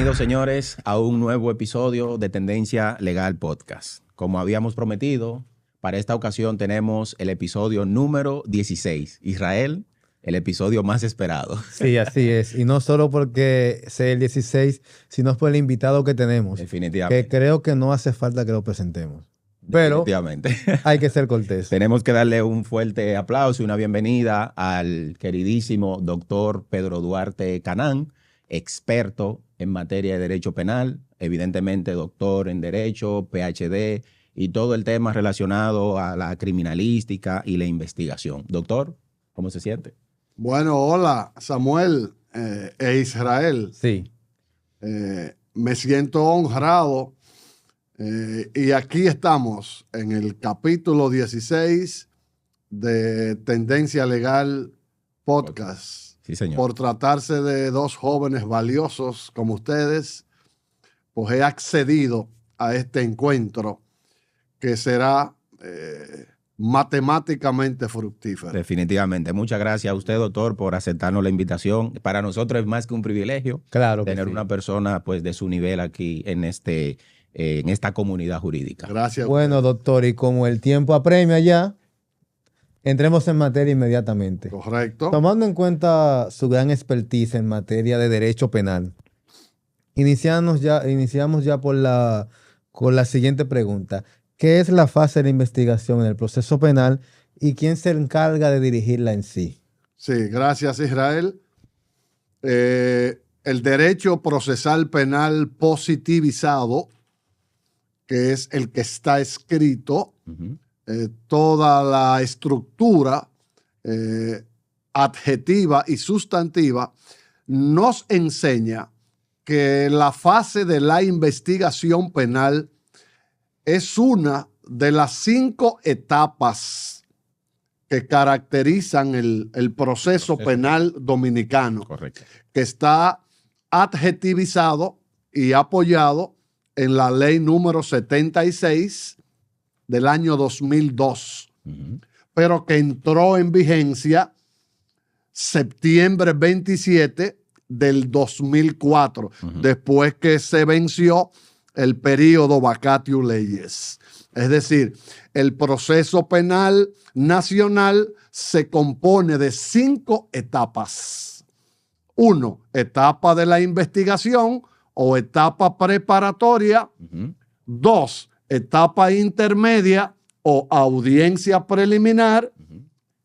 Bienvenidos, señores, a un nuevo episodio de Tendencia Legal Podcast. Como habíamos prometido, para esta ocasión tenemos el episodio número 16. Israel, el episodio más esperado. Sí, así es. Y no solo porque sea el 16, sino por el invitado que tenemos. Definitivamente. Que creo que no hace falta que lo presentemos. Pero hay que ser cortés. Tenemos que darle un fuerte aplauso y una bienvenida al queridísimo doctor Pedro Duarte Canán, experto en materia de derecho penal, evidentemente doctor en derecho, PhD y todo el tema relacionado a la criminalística y la investigación. Doctor, ¿cómo se siente? Bueno, hola Samuel e Israel. Sí. Me siento honrado y aquí estamos en el capítulo 16 de Tendencia Legal Podcast. Sí, señor. Por tratarse de dos jóvenes valiosos como ustedes, pues he accedido a este encuentro que será matemáticamente fructífero. Definitivamente. Muchas gracias a usted, doctor, por aceptarnos la invitación. Para nosotros es más que un privilegio tener una persona pues, de su nivel aquí en esta comunidad jurídica. Gracias. Bueno, doctor, y como el tiempo apremia ya, entremos en materia inmediatamente. Correcto. Tomando en cuenta su gran expertise en materia de derecho penal, iniciamos ya con la siguiente pregunta. ¿Qué es la fase de investigación en el proceso penal y quién se encarga de dirigirla en sí? Sí, gracias, Israel. El derecho procesal penal positivizado, que es el que está escrito, toda la estructura adjetiva y sustantiva, nos enseña que la fase de la investigación penal es una de las 5 etapas que caracterizan el proceso penal dominicano. Correcto. Que está adjetivizado y apoyado en la ley número 76 del año 2002, pero que entró en vigencia septiembre 27 del 2004, después que se venció el período vacatio legis. Es decir, el proceso penal nacional se compone de 5 etapas. 1, etapa de la investigación o etapa preparatoria. 2, etapa intermedia o audiencia preliminar.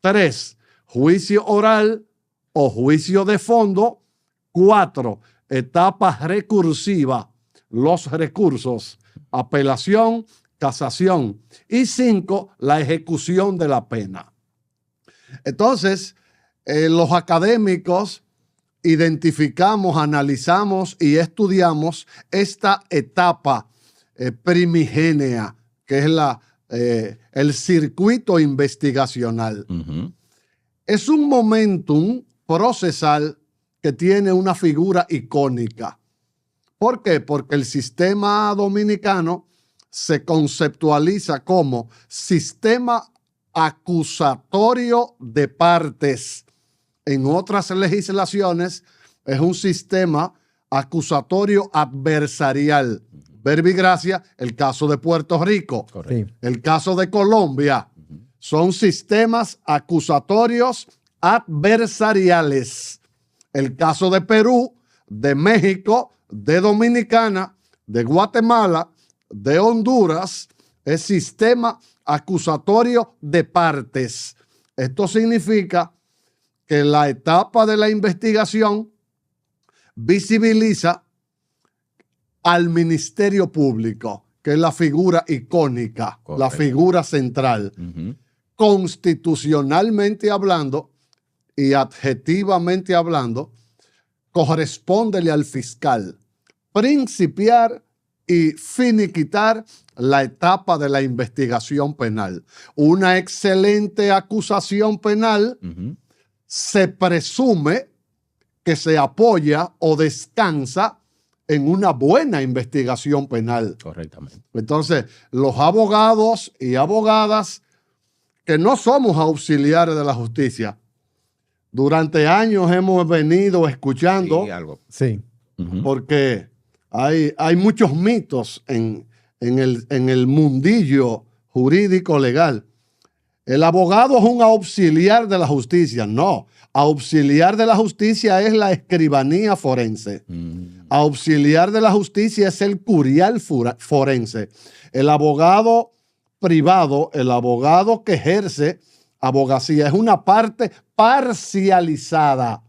3, juicio oral o juicio de fondo. 4, etapa recursiva, los recursos, apelación, casación. Y 5, la ejecución de la pena. Entonces, los académicos identificamos, analizamos y estudiamos esta etapa primigénea, que es el circuito investigacional. Es un momentum procesal que tiene una figura icónica. ¿Por qué? Porque el sistema dominicano se conceptualiza como sistema acusatorio de partes. En otras legislaciones es un sistema acusatorio adversarial. Verbigracia, el caso de Puerto Rico. Correcto. El caso de Colombia. Son sistemas acusatorios adversariales. El caso de Perú, de México, de Dominicana, de Guatemala, de Honduras, es sistema acusatorio de partes. Esto significa que la etapa de la investigación visibiliza al Ministerio Público, que es la figura icónica, la figura central. Constitucionalmente hablando y adjetivamente hablando, correspóndele al fiscal principiar y finiquitar la etapa de la investigación penal. Una excelente acusación penal se presume que se apoya o descansa en una buena investigación penal. Correctamente. Entonces, los abogados y abogadas que no somos auxiliares de la justicia, durante años hemos venido escuchando, Sí, algo. Sí. porque Hay muchos mitos en el mundillo jurídico legal. El abogado es un auxiliar de la justicia. No, auxiliar de la justicia es la escribanía forense. Auxiliar de la justicia es el curial forense. El abogado privado, el abogado que ejerce abogacía, es una parte parcializada.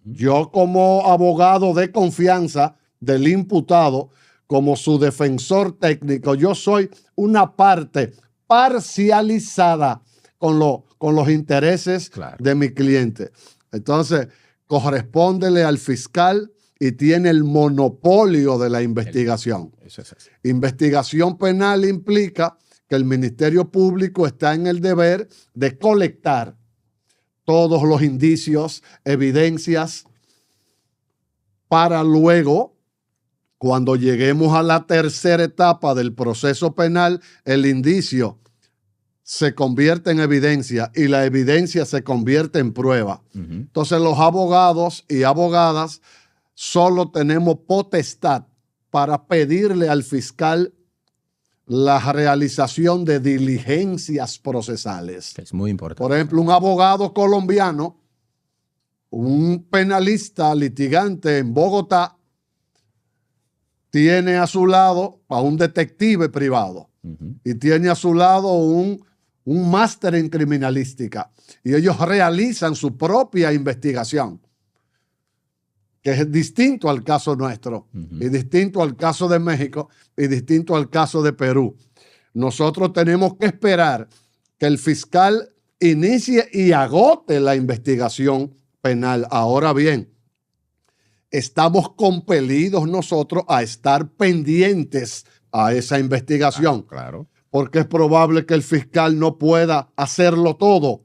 Yo, como abogado de confianza del imputado, como su defensor técnico, yo soy una parte parcializada con los intereses de mi cliente. Entonces, correspóndele al fiscal y tiene el monopolio de la investigación. Eso es así. Investigación penal implica que el Ministerio Público está en el deber de colectar todos los indicios, evidencias, para luego, cuando lleguemos a la tercera etapa del proceso penal, el indicio se convierte en evidencia y la evidencia se convierte en prueba. Entonces, los abogados y abogadas solo tenemos potestad para pedirle al fiscal la realización de diligencias procesales. Es muy importante. Por ejemplo, un abogado colombiano, un penalista litigante en Bogotá, tiene a su lado a un detective privado y tiene a su lado un máster en criminalística. Y ellos realizan su propia investigación, que es distinto al caso nuestro, y distinto al caso de México, y distinto al caso de Perú. Nosotros tenemos que esperar que el fiscal inicie y agote la investigación penal. Ahora bien, estamos compelidos nosotros a estar pendientes a esa investigación. Claro. Porque es probable que el fiscal no pueda hacerlo todo.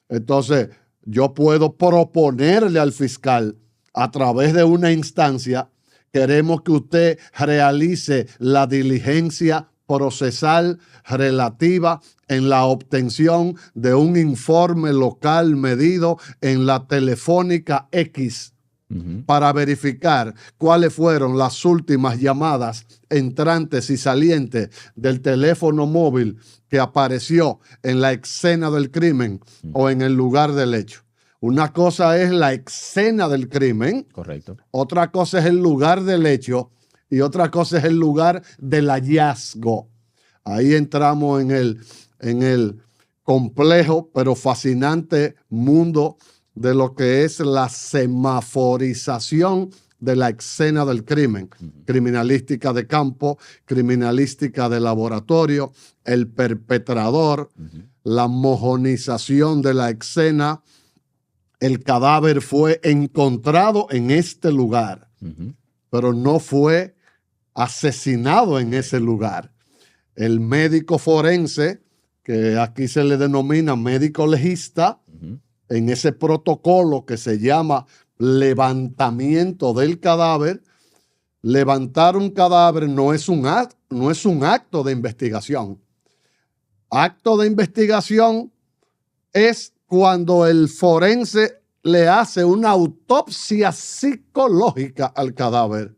Entonces, yo puedo proponerle al fiscal, a través de una instancia, queremos que usted realice la diligencia procesal relativa en la obtención de un informe local medido en la telefónica X para verificar cuáles fueron las últimas llamadas entrantes y salientes del teléfono móvil que apareció en la escena del crimen o en el lugar del hecho. Una cosa es la escena del crimen. Correcto. Otra cosa es el lugar del hecho y otra cosa es el lugar del hallazgo. Ahí entramos en el complejo pero fascinante mundo de lo que es la semaforización de la escena del crimen. Criminalística de campo, criminalística de laboratorio, el perpetrador, la mojonización de la escena. El cadáver fue encontrado en este lugar, pero no fue asesinado en ese lugar. El médico forense, que aquí se le denomina médico legista, en ese protocolo que se llama levantamiento del cadáver, levantar un cadáver no es un acto de investigación. Acto de investigación es cuando el forense le hace una autopsia psicológica al cadáver,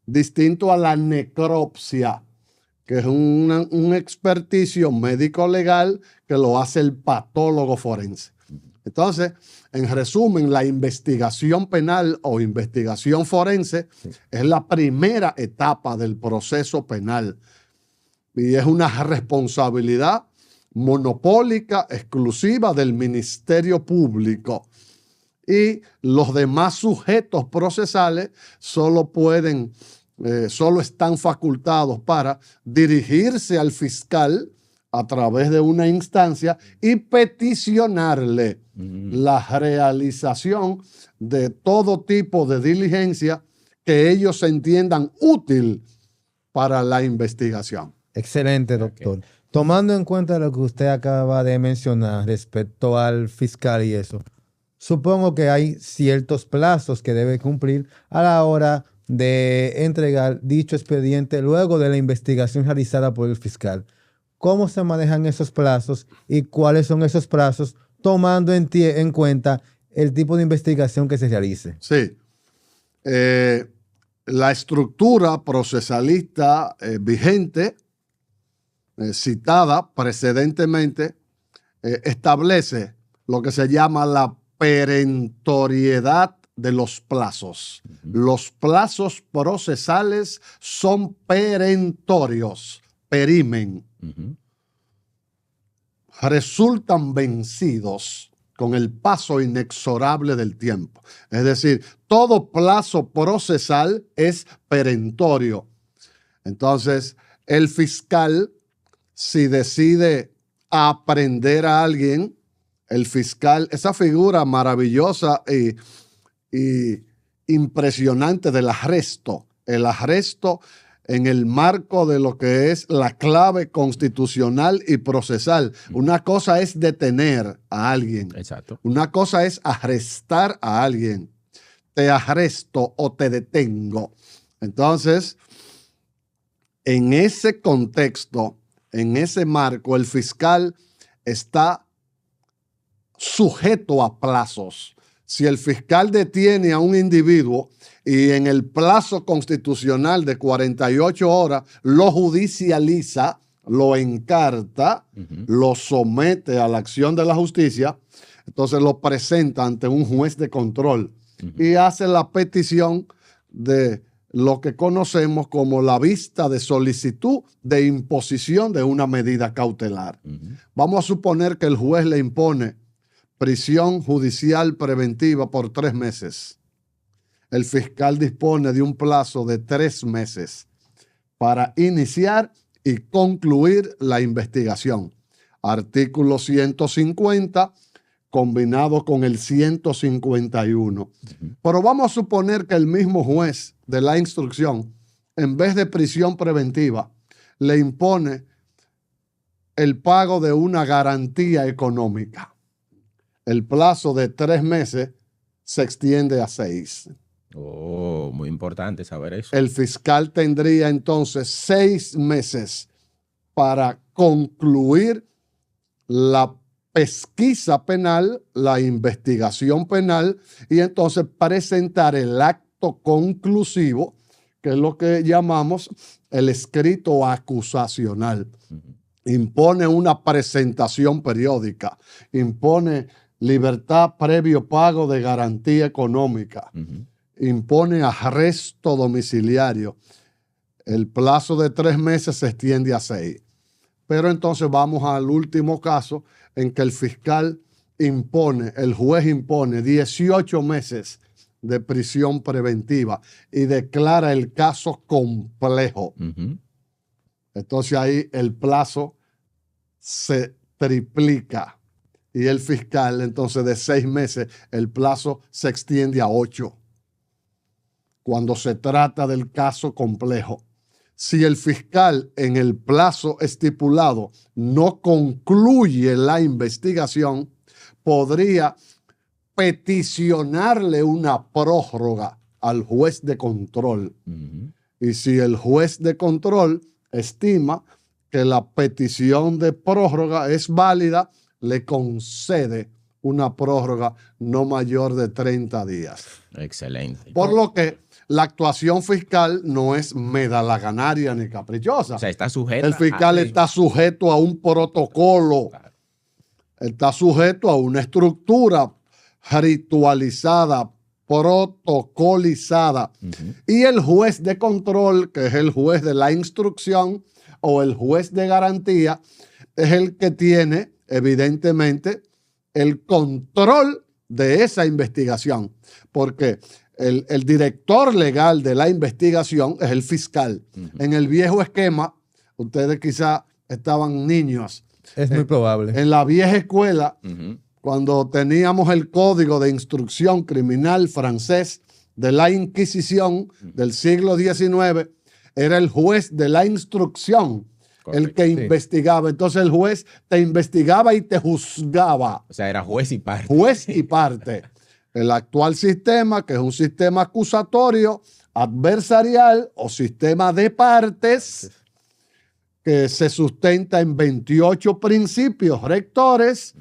distinto a la necropsia, que es un experticio médico legal que lo hace el patólogo forense. Entonces, en resumen, la investigación penal o investigación forense es la primera etapa del proceso penal y es una responsabilidad monopólica exclusiva del Ministerio Público. Y los demás sujetos procesales solo están facultados para dirigirse al fiscal a través de una instancia y peticionarle la realización de todo tipo de diligencia que ellos entiendan útil para la investigación. Excelente, doctor. Tomando en cuenta lo que usted acaba de mencionar respecto al fiscal y eso, supongo que hay ciertos plazos que debe cumplir a la hora de entregar dicho expediente luego de la investigación realizada por el fiscal. ¿Cómo se manejan esos plazos y cuáles son esos plazos tomando en cuenta el tipo de investigación que se realice? Sí. la estructura procesalista vigente, citada precedentemente, establece lo que se llama la perentoriedad de los plazos. Los plazos procesales son perentorios, perimen. Resultan vencidos con el paso inexorable del tiempo. Es decir, todo plazo procesal es perentorio. Entonces, el fiscal, si decide aprender a alguien, el fiscal, esa figura maravillosa y impresionante del arresto, el arresto en el marco de lo que es la clave constitucional y procesal. Una cosa es detener a alguien. Exacto. Una cosa es arrestar a alguien. Te arresto o te detengo. Entonces, en ese contexto, en ese marco, el fiscal está sujeto a plazos. Si el fiscal detiene a un individuo y en el plazo constitucional de 48 horas lo judicializa, lo encarta, lo somete a la acción de la justicia, entonces lo presenta ante un juez de control y hace la petición de lo que conocemos como la vista de solicitud de imposición de una medida cautelar. Vamos a suponer que el juez le impone prisión judicial preventiva por 3 meses. El fiscal dispone de un plazo de 3 meses para iniciar y concluir la investigación. Artículo 150 combinado con el 151. Pero vamos a suponer que el mismo juez de la instrucción, en vez de prisión preventiva, le impone el pago de una garantía económica. El plazo de 3 meses se extiende a 6. Oh, muy importante saber eso. El fiscal tendría entonces 6 meses para concluir la pesquisa penal, la investigación penal, y entonces presentar el acto conclusivo, que es lo que llamamos el escrito acusacional. Impone una presentación periódica, impone libertad previo pago de garantía económica, impone arresto domiciliario. El plazo de 3 meses se extiende a 6. Pero entonces vamos al último caso en que el fiscal impone, el juez impone 18 meses de prisión preventiva y declara el caso complejo. Entonces ahí el plazo se triplica. Y el fiscal, entonces, de 6 meses, el plazo se extiende a 8. Cuando se trata del caso complejo. Si el fiscal en el plazo estipulado no concluye la investigación, podría peticionarle una prórroga al juez de control. Y si el juez de control estima que la petición de prórroga es válida, le concede una prórroga no mayor de 30 días. Excelente. Por lo que la actuación fiscal no es medalaganaria ni caprichosa. O sea, está sujeto. El fiscal está sujeto a un protocolo, está sujeto a una estructura ritualizada, protocolizada. Y el juez de control, que es el juez de la instrucción o el juez de garantía, es el que tiene evidentemente el control de esa investigación, porque el director legal de la investigación es el fiscal. En el viejo esquema, ustedes quizá estaban niños. Es muy probable. En la vieja escuela, cuando teníamos el Código de Instrucción Criminal francés de la Inquisición del siglo XIX, era el juez de la instrucción el que investigaba. Entonces el juez te investigaba y te juzgaba. O sea, era juez y parte. Juez y parte. El actual sistema, que es un sistema acusatorio, adversarial o sistema de partes, que se sustenta en 28 principios rectores,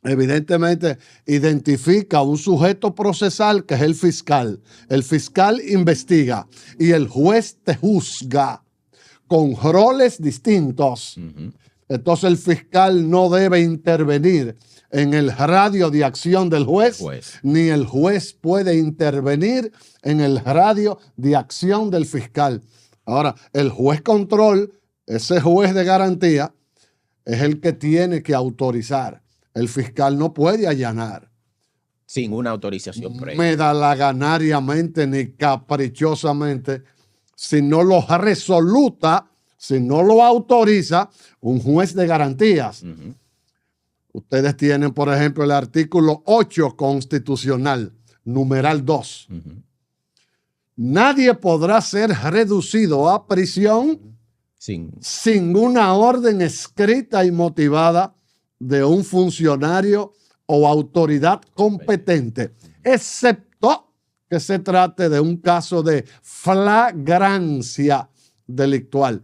evidentemente identifica un sujeto procesal que es el fiscal. El fiscal investiga y el juez te juzga con roles distintos. Entonces el fiscal no debe intervenir en el radio de acción del juez, ni el juez puede intervenir en el radio de acción del fiscal. Ahora, el juez control, ese juez de garantía, es el que tiene que autorizar. El fiscal no puede allanar. Sin una autorización previa. Medalaganariamente ni caprichosamente, si no lo resoluta, si no lo autoriza un juez de garantías. Ustedes tienen, por ejemplo, el artículo 8 constitucional, numeral 2. Nadie podrá ser reducido a prisión sin una orden escrita y motivada de un funcionario o autoridad competente, excepto que se trate de un caso de flagrancia delictual.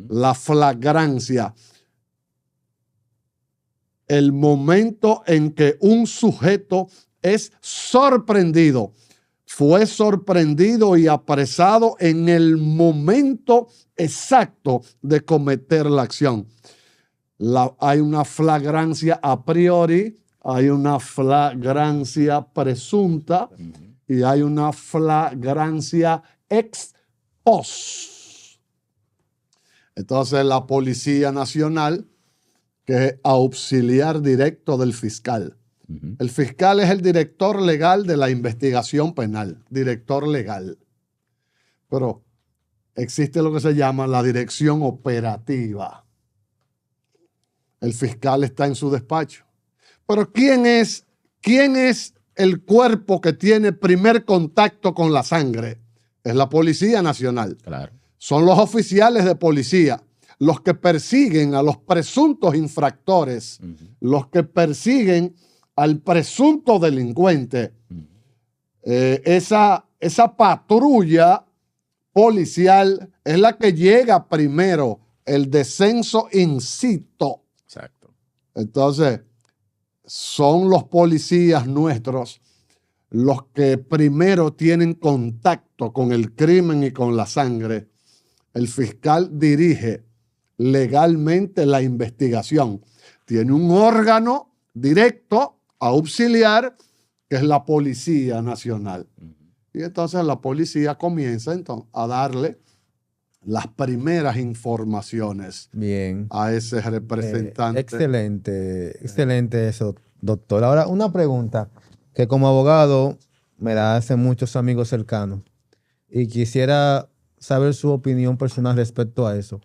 La flagrancia, el momento en que un sujeto es sorprendido, fue sorprendido y apresado en el momento exacto de cometer la acción. Hay una flagrancia a priori, hay una flagrancia presunta y hay una flagrancia ex post. Entonces la Policía Nacional, que es auxiliar directo del fiscal. El fiscal es el director legal de la investigación penal, director legal. Pero existe lo que se llama la dirección operativa. El fiscal está en su despacho. Pero ¿quién es el cuerpo que tiene primer contacto con la sangre? Es la Policía Nacional. Claro. Son los oficiales de policía, los que persiguen a los presuntos infractores, los que persiguen al presunto delincuente. Esa patrulla policial es la que llega primero, el descenso in situ. Exacto. Entonces, son los policías nuestros los que primero tienen contacto con el crimen y con la sangre. El fiscal dirige legalmente la investigación. Tiene un órgano directo, auxiliar, que es la Policía Nacional. Y entonces la policía comienza a darle las primeras informaciones a ese representante. Excelente eso, doctor. Ahora, una pregunta que como abogado me la hacen muchos amigos cercanos y quisiera saber su opinión personal respecto a eso.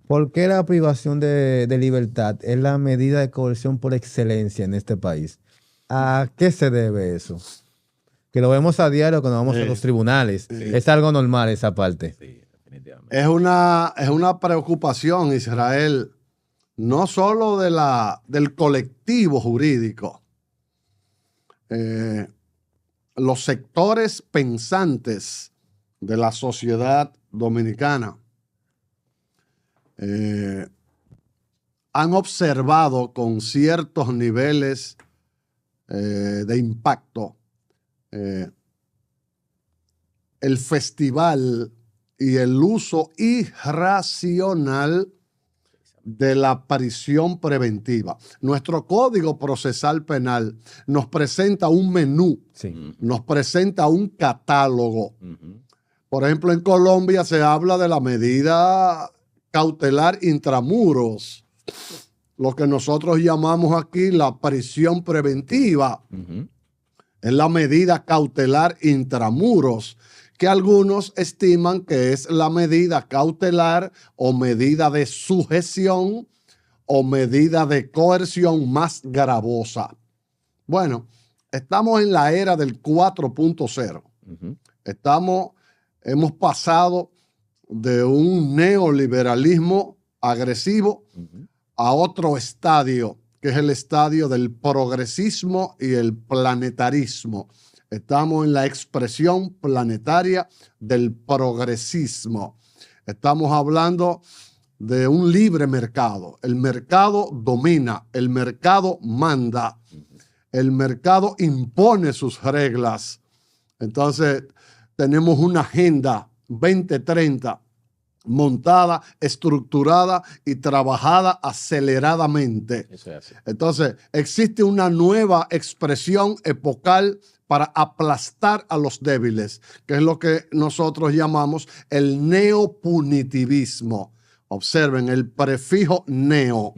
¿Por qué la privación de libertad es la medida de coerción por excelencia en este país? ¿A qué se debe eso? Que lo vemos a diario cuando vamos a los tribunales. Es algo normal esa parte. Sí, definitivamente. Es una preocupación, Israel, no solo del colectivo jurídico. Los sectores pensantes de la sociedad dominicana han observado con ciertos niveles de impacto el festival y el uso irracional de la prisión preventiva. Nuestro Código Procesal Penal nos presenta un menú, nos presenta un catálogo. Por ejemplo, en Colombia se habla de la medida cautelar intramuros, lo que nosotros llamamos aquí la prisión preventiva. Es la medida cautelar intramuros, que algunos estiman que es la medida cautelar o medida de sujeción o medida de coerción más gravosa. Bueno, estamos en la era del 4.0. Hemos pasado de un neoliberalismo agresivo a otro estadio, que es el estadio del progresismo y el planetarismo. Estamos en la expresión planetaria del progresismo. Estamos hablando de un libre mercado. El mercado domina, el mercado manda. el mercado impone sus reglas. Entonces, tenemos una agenda 2030 montada, estructurada y trabajada aceleradamente. Eso es así. Entonces, existe una nueva expresión epocal para aplastar a los débiles, que es lo que nosotros llamamos el neopunitivismo. Observen, el prefijo neo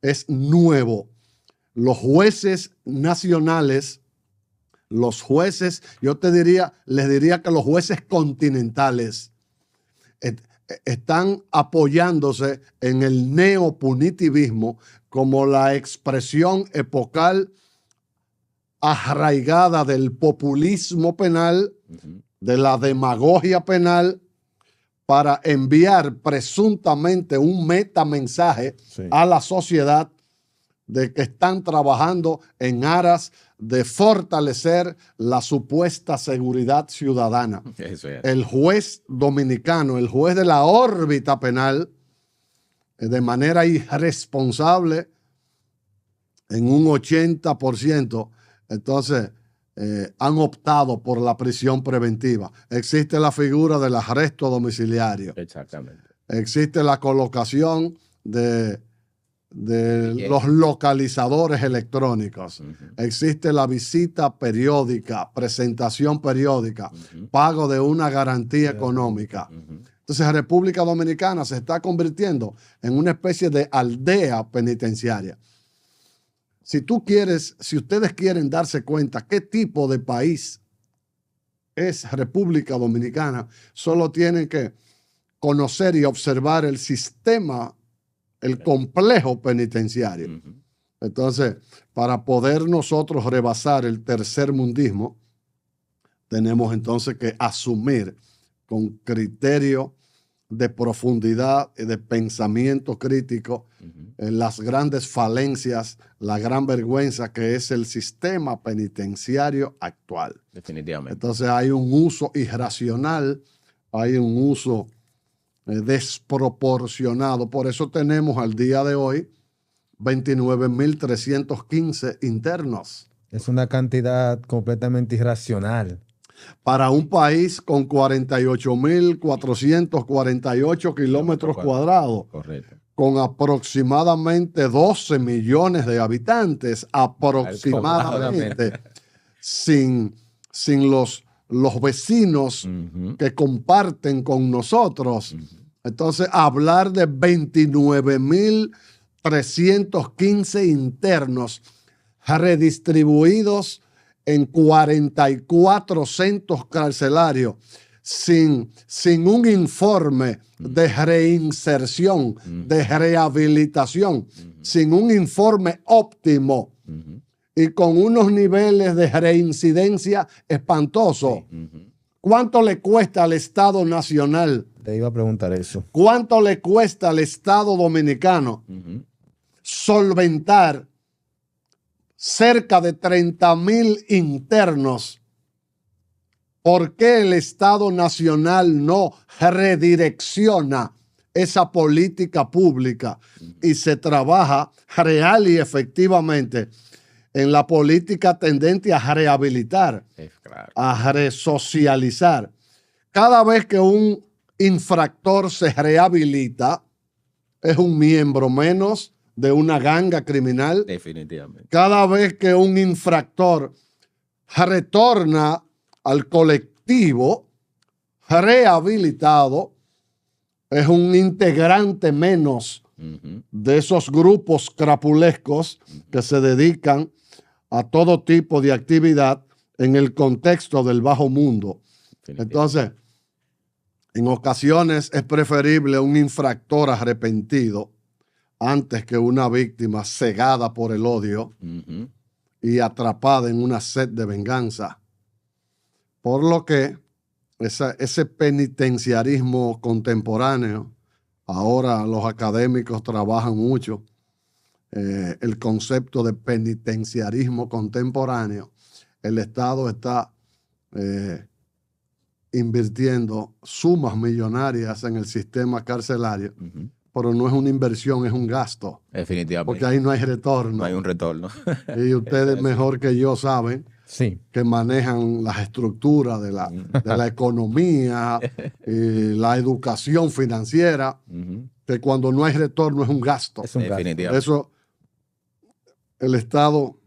es nuevo. Los jueces nacionales, los jueces, les diría que los jueces continentales están apoyándose en el neopunitivismo como la expresión epocal arraigada del populismo penal, de la demagogia penal, para enviar presuntamente un metamensaje a la sociedad de que están trabajando en aras de fortalecer la supuesta seguridad ciudadana. Eso es. El juez dominicano, el juez de la órbita penal, de manera irresponsable, en un 80%, entonces han optado por la prisión preventiva. Existe la figura del arresto domiciliario. Exactamente. Existe la colocación de los localizadores electrónicos. Existe la visita periódica, presentación periódica, pago de una garantía económica. Entonces, República Dominicana se está convirtiendo en una especie de aldea penitenciaria. Si ustedes quieren darse cuenta qué tipo de país es República Dominicana, solo tienen que conocer y observar el sistema, el complejo penitenciario. Entonces, para poder nosotros rebasar el tercermundismo, tenemos entonces que asumir con criterio de profundidad y de pensamiento crítico las grandes falencias, la gran vergüenza que es el sistema penitenciario actual. Definitivamente. Entonces hay un uso irracional, hay un uso desproporcionado. Por eso tenemos al día de hoy 29.315 internos. Es una cantidad completamente irracional. Para un país con 48.448 kilómetros cuadrados. Correcto. Con aproximadamente 12 millones de habitantes, aproximadamente, sin los vecinos que comparten con nosotros. Entonces, hablar de 29.315 internos redistribuidos en 44 centros carcelarios, sin un informe de reinserción, de rehabilitación, sin un informe óptimo y con unos niveles de reincidencia espantosos. ¿Cuánto le cuesta al Estado Nacional? Te iba a preguntar eso. ¿Cuánto le cuesta al Estado Dominicano solventar cerca de 30.000 internos? ¿Por qué el Estado Nacional no redirecciona esa política pública y se trabaja real y efectivamente en la política tendente a rehabilitar, a resocializar? Cada vez que un infractor se rehabilita, es un miembro menos de una ganga criminal. Definitivamente. Cada vez que un infractor retorna al colectivo rehabilitado, es un integrante menos de esos grupos crapulescos que se dedican a todo tipo de actividad en el contexto del bajo mundo. Entonces, en ocasiones es preferible un infractor arrepentido antes que una víctima cegada por el odio y atrapada en una sed de venganza. Por lo que ese penitenciarismo contemporáneo, ahora los académicos trabajan mucho el concepto de penitenciarismo contemporáneo. El Estado está invirtiendo sumas millonarias en el sistema carcelario pero no es una inversión, es un gasto. Definitivamente. Porque ahí no hay retorno. No hay un retorno. Y ustedes mejor que yo saben Sí. que manejan las estructuras de la economía y la educación financiera, que cuando no hay retorno es un gasto. Es un gasto. Definitivamente. Eso, el Estado,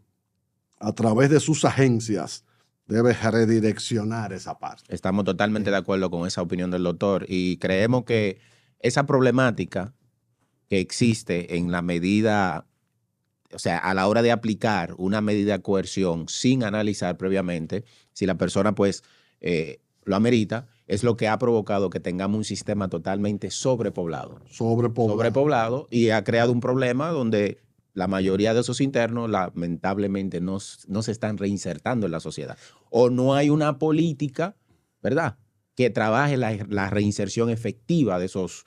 a través de sus agencias, debe redireccionar esa parte. Estamos totalmente de acuerdo con esa opinión del doctor y creemos que esa problemática que existe en la medida, o sea, a la hora de aplicar una medida de coerción sin analizar previamente si la persona pues lo amerita, es lo que ha provocado que tengamos un sistema totalmente sobrepoblado. Sobrepoblado y ha creado un problema donde la mayoría de esos internos lamentablemente no se están reinsertando en la sociedad. O no hay una política, ¿verdad?, que trabaje la reinserción efectiva de esos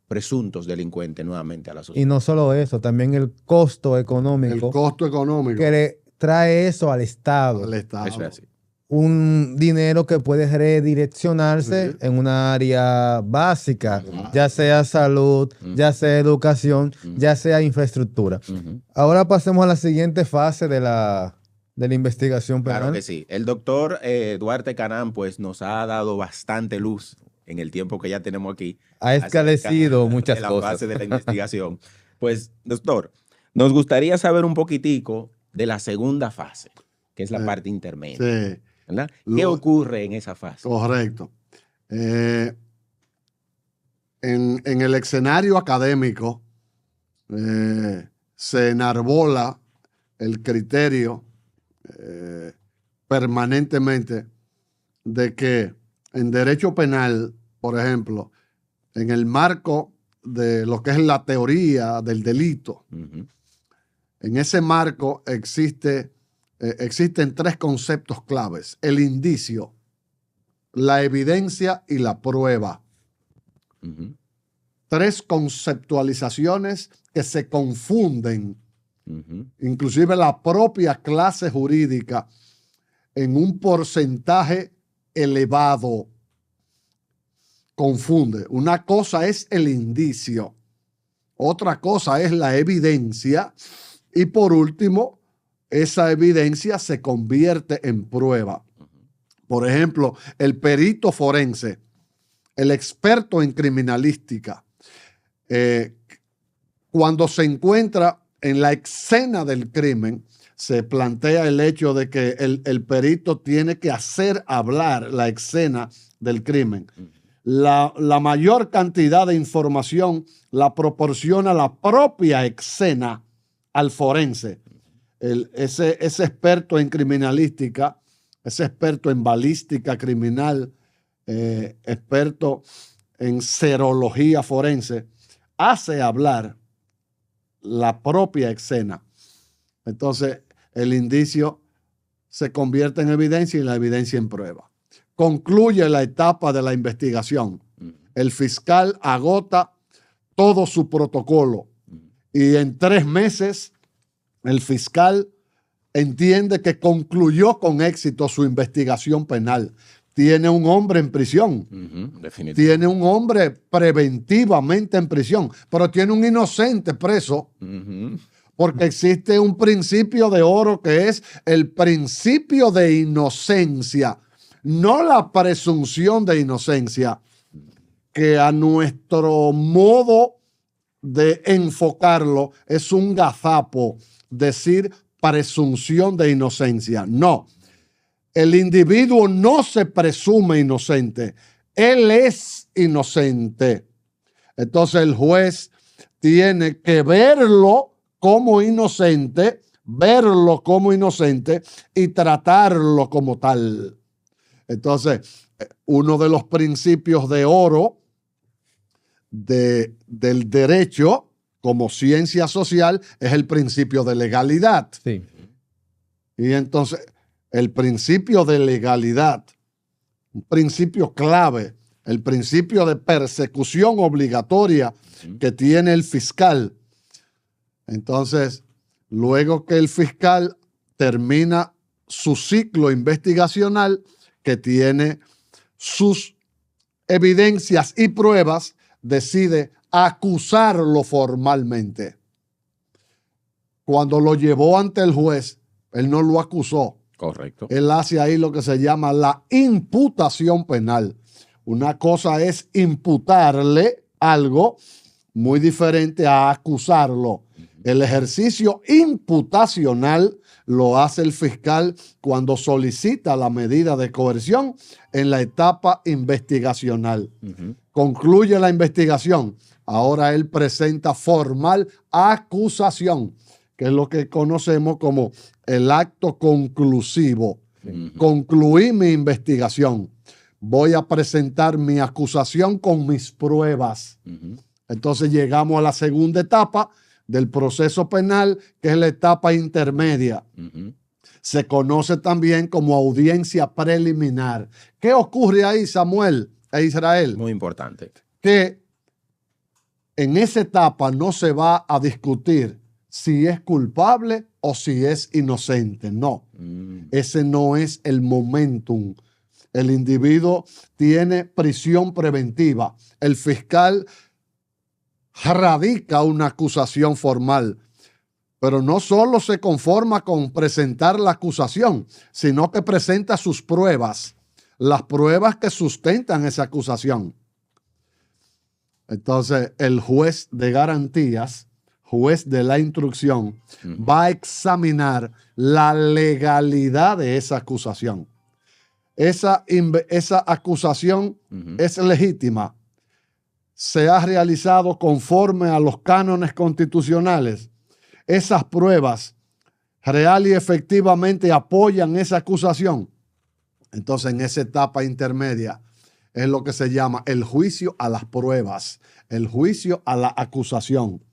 presuntos delincuentes nuevamente a la sociedad. Y no solo eso, también el costo económico. El costo económico que le trae eso al Estado. al Estado. Eso es así. Un dinero que puede redireccionarse en una área básica, ya sea salud, ya sea educación, ya sea infraestructura. Ahora pasemos a la siguiente fase de la investigación penal. Claro que sí. El doctor Duarte Canán pues nos ha dado bastante luz en el tiempo que ya tenemos aquí. Ha esclarecido muchas de la cosas. fase de la investigación. Pues, doctor, nos gustaría saber un poquitico de la segunda fase, que es la parte intermedia. Sí. ¿Verdad? ¿Qué ocurre en esa fase? Correcto. En el escenario académico se enarbola el criterio permanentemente de que en derecho penal, por ejemplo, en el marco de lo que es la teoría del delito, en ese marco existen tres conceptos claves: el indicio, la evidencia y la prueba. Tres conceptualizaciones que se confunden, inclusive la propia clase jurídica, en un porcentaje elevado. Confunde. Una cosa es el indicio, otra cosa es la evidencia y por último, esa evidencia se convierte en prueba. Por ejemplo, el perito forense, el experto en criminalística, cuando se encuentra en la escena del crimen, se plantea el hecho de que el perito tiene que hacer hablar la escena del crimen. La mayor cantidad de información la proporciona la propia escena al forense. Ese experto en criminalística, ese experto en balística criminal, experto en serología forense, hace hablar la propia escena. Entonces, el indicio se convierte en evidencia y la evidencia en prueba. Concluye la etapa de la investigación. El fiscal agota todo su protocolo y en 3 meses el fiscal entiende que concluyó con éxito su investigación penal. Tiene un hombre en prisión. Tiene un hombre preventivamente en prisión, pero tiene un inocente preso. Porque existe un principio de oro que es el principio de inocencia, no la presunción de inocencia, que a nuestro modo de enfocarlo es un gazapo decir presunción de inocencia. No, el individuo no se presume inocente, él es inocente. Entonces el juez tiene que verlo como inocente y tratarlo como tal. Entonces, uno de los principios de oro del derecho como ciencia social es el principio de legalidad. Sí. Y entonces, el principio de legalidad, un principio clave, el principio de persecución obligatoria que tiene el fiscal. Entonces, luego que el fiscal termina su ciclo investigacional, que tiene sus evidencias y pruebas, decide acusarlo formalmente. Cuando lo llevó ante el juez, él no lo acusó. Correcto. Él hace ahí lo que se llama la imputación penal. Una cosa es imputarle algo muy diferente a acusarlo. El ejercicio imputacional lo hace el fiscal cuando solicita la medida de coerción en la etapa investigacional. Concluye la investigación. Ahora él presenta formal acusación, que es lo que conocemos como el acto conclusivo. Concluí mi investigación. Voy a presentar mi acusación con mis pruebas. Entonces llegamos a la segunda etapa del proceso penal, que es la etapa intermedia. Se conoce también como audiencia preliminar. ¿Qué ocurre ahí, Samuel e Israel? Muy importante. Que en esa etapa no se va a discutir si es culpable o si es inocente. No, ese no es el momentum. El individuo tiene prisión preventiva. El fiscal radica una acusación formal, pero no solo se conforma con presentar la acusación, sino que presenta sus pruebas, las pruebas que sustentan esa acusación. Entonces, el juez de garantías, juez de la instrucción, va a examinar la legalidad de esa acusación. Esa acusación es legítima. Se ha realizado conforme a los cánones constitucionales. Esas pruebas real y efectivamente apoyan esa acusación. Entonces, en esa etapa intermedia es lo que se llama el juicio a las pruebas, el juicio a la acusación.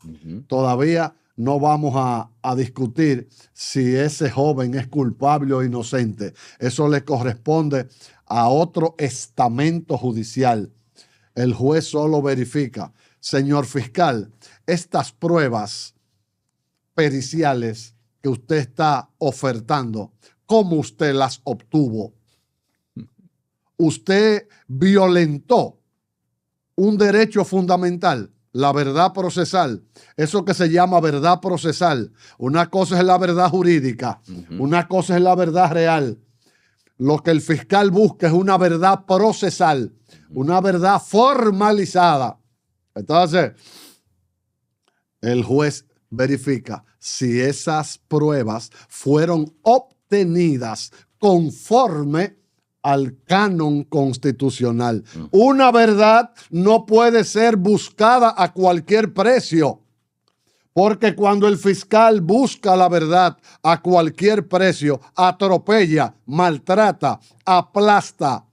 Todavía no vamos a discutir si ese joven es culpable o inocente. Eso le corresponde a otro estamento judicial. El juez solo verifica, señor fiscal, estas pruebas periciales que usted está ofertando, ¿cómo usted las obtuvo? Usted violentó un derecho fundamental, la verdad procesal. Eso que se llama verdad procesal. Una cosa es la verdad jurídica, una cosa es la verdad real. Lo que el fiscal busca es una verdad procesal, una verdad formalizada. Entonces, el juez verifica si esas pruebas fueron obtenidas conforme al canon constitucional. Una verdad no puede ser buscada a cualquier precio, porque cuando el fiscal busca la verdad a cualquier precio, atropella, maltrata, aplasta,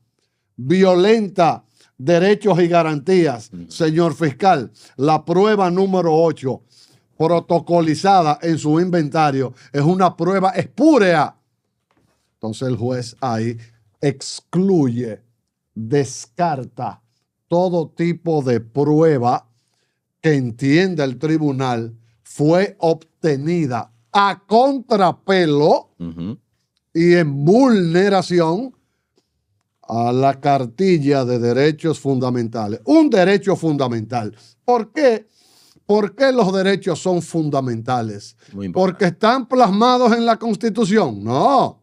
violenta derechos y garantías. Señor fiscal, la prueba número 8, protocolizada en su inventario, es una prueba espúrea. Entonces el juez ahí excluye, descarta todo tipo de prueba que entienda el tribunal fue obtenida a contrapelo y en vulneración a la cartilla de derechos fundamentales. Un derecho fundamental. ¿Por qué? ¿Por qué los derechos son fundamentales? ¿Porque están plasmados en la Constitución? No.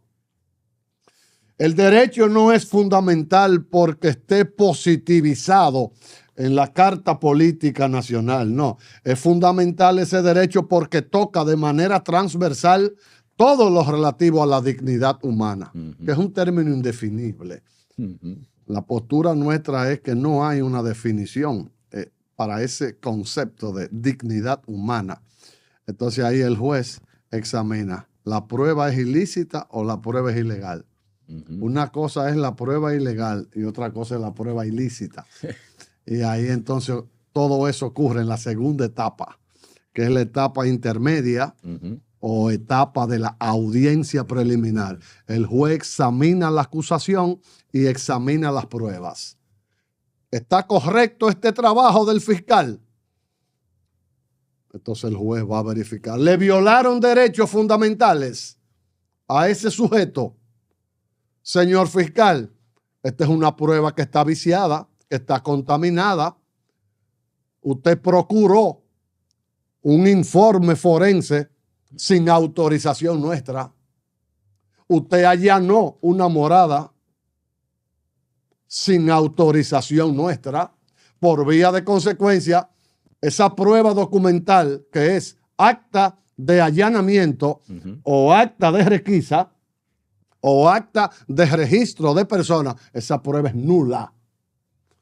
El derecho no es fundamental porque esté positivizado en la Carta Política Nacional. No, es fundamental ese derecho porque toca de manera transversal todo lo relativo a la dignidad humana, que es un término indefinible. La postura nuestra es que no hay una definición para ese concepto de dignidad humana. Entonces ahí el juez examina, ¿la prueba es ilícita o la prueba es ilegal? Una cosa es la prueba ilegal y otra cosa es la prueba ilícita. Y ahí entonces todo eso ocurre en la segunda etapa, que es la etapa intermedia o etapa de la audiencia preliminar. El juez examina la acusación y examina las pruebas. ¿Está correcto este trabajo del fiscal? Entonces el juez va a verificar. ¿Le violaron derechos fundamentales a ese sujeto? Señor fiscal, esta es una prueba que está viciada, que está contaminada. usted procuró un informe forense sin autorización nuestra. Usted allanó una morada sin autorización nuestra. Por vía de consecuencia, esa prueba documental que es acta de allanamiento o acta de requisa o acta de registro de personas, esa prueba es nula.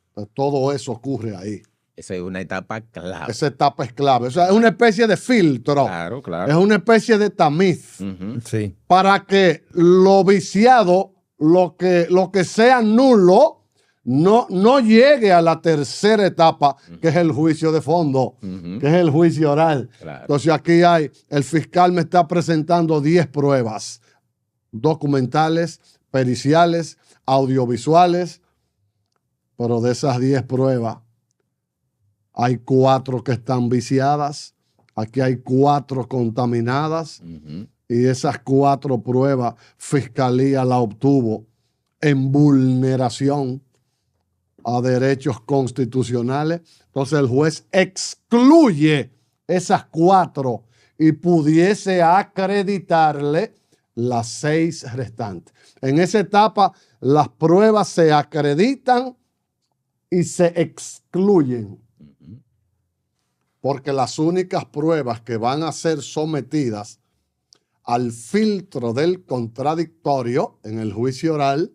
Entonces, todo eso ocurre ahí. Esa es una etapa clave. Esa etapa es clave. O sea, es una especie de filtro. Claro, claro. Es una especie de tamiz Sí. para que lo viciado, lo que sea nulo, no llegue a la tercera etapa, que es el juicio de fondo, que es el juicio oral. Claro. Entonces aquí el fiscal me está presentando 10 pruebas documentales, periciales, audiovisuales, pero de esas 10 pruebas hay 4 que están viciadas, aquí hay 4 contaminadas, y esas 4 pruebas Fiscalía la obtuvo en vulneración a derechos constitucionales. Entonces el juez excluye esas 4 y pudiese acreditarle las 6 restantes. En esa etapa las pruebas se acreditan y se excluyen, porque las únicas pruebas que van a ser sometidas al filtro del contradictorio en el juicio oral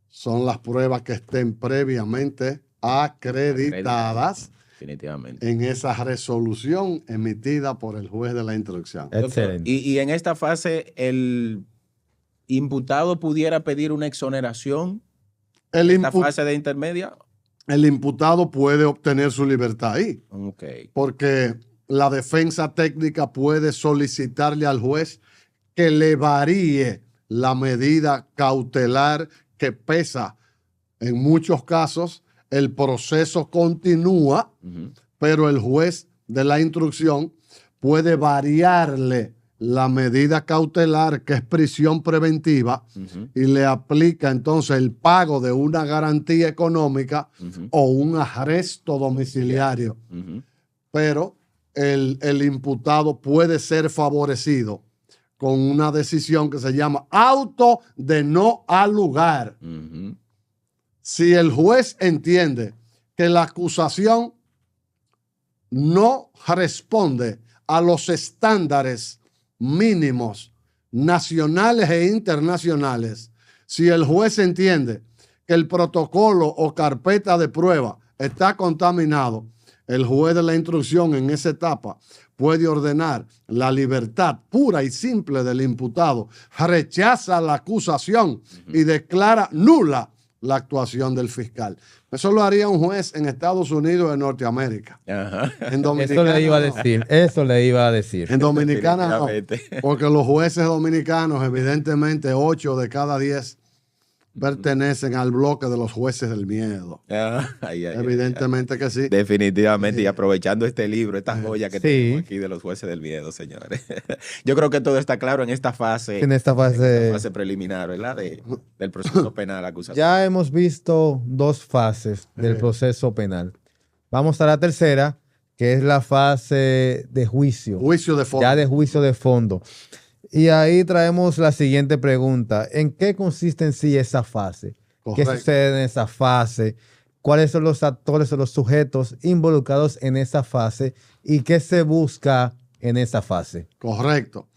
son las pruebas que estén previamente acreditadas definitivamente en esa resolución emitida por el juez de la instrucción. Excelente. Y en esta fase, ¿el imputado pudiera pedir una exoneración El, en esta impu- fase de intermedia? el imputado puede obtener su libertad ahí, Ok. porque la defensa técnica puede solicitarle al juez que le varíe la medida cautelar que pesa. En muchos casos, el proceso continúa, pero el juez de la instrucción puede variarle la medida cautelar, que es prisión preventiva, y le aplica entonces el pago de una garantía económica o un arresto domiciliario. Pero el imputado puede ser favorecido con una decisión que se llama auto de no alugar. Si el juez entiende que la acusación no responde a los estándares mínimos nacionales e internacionales, si el juez entiende que el protocolo o carpeta de prueba está contaminado, el juez de la instrucción en esa etapa puede ordenar la libertad pura y simple del imputado, rechaza la acusación y declara nula la actuación del fiscal. Eso lo haría un juez en Estados Unidos de Norteamérica. Ajá. En Eso Dominicana, le iba a no. decir. Eso le iba a decir. En Dominicana no, Definitivamente. porque los jueces dominicanos, evidentemente 8 de cada 10 pertenecen al bloque de los jueces del miedo. Evidentemente que sí. Definitivamente. Y aprovechando este libro, esta joya que Sí. tenemos aquí de los jueces del miedo, señores. Yo creo que todo está claro en esta fase, En esta fase, fase preliminar, ¿verdad? Del proceso penal acusatorio. ya hemos visto 2 fases del proceso penal. Vamos a la tercera, que es la fase de juicio. Juicio de fondo. Ya de juicio de fondo. Y ahí traemos la siguiente pregunta. ¿En qué consiste en sí esa fase? Correcto. ¿Qué sucede en esa fase? ¿Cuáles son los actores o los sujetos involucrados en esa fase? ¿Y qué se busca en esa fase? Correcto.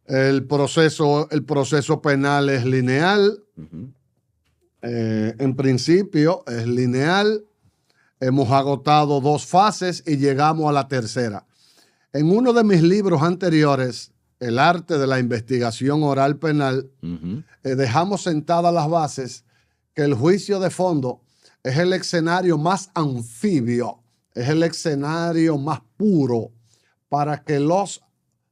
El proceso penal es lineal. En principio es lineal. Hemos agotado 2 fases y llegamos a la tercera. En uno de mis libros anteriores, El arte de la investigación oral penal, dejamos sentadas las bases que el juicio de fondo es el escenario más anfibio, es el escenario más puro para que los